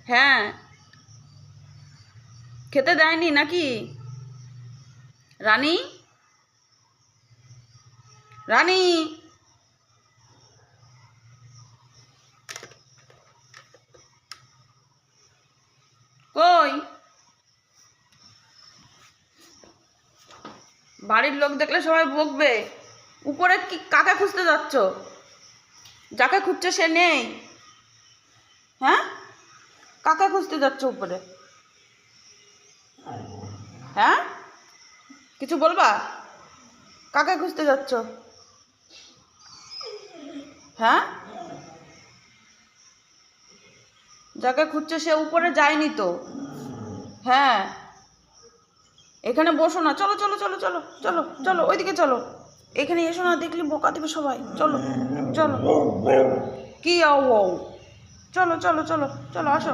হ্যাঁ, খেতে দেয়নি নাকি? রানী, রানী, কই? বাড়ির লোক দেখলে সবাই বকবে। উপরে কি কাকে খুঁজতে যাচ্ছ? যাকে খুঁজছে সে নেই। হ্যাঁ, কাকে খুঁজতে যাচ্ছ উপরে? হ্যাঁ, কিছু বলবা? কাকে খুঁজতে যাচ্ছ? হ্যাঁ, যাকে খুঁজছে সে উপরে যায়নি তো। হ্যাঁ, এখানে বসো না, চলো চলো চলো চলো চলো চলো, ওইদিকে চলো। এখানে এসো না, দেখলে বোকা দেবে সবাই। চলো চলো। কি ও, চলো চলো চলো চলো, আসো।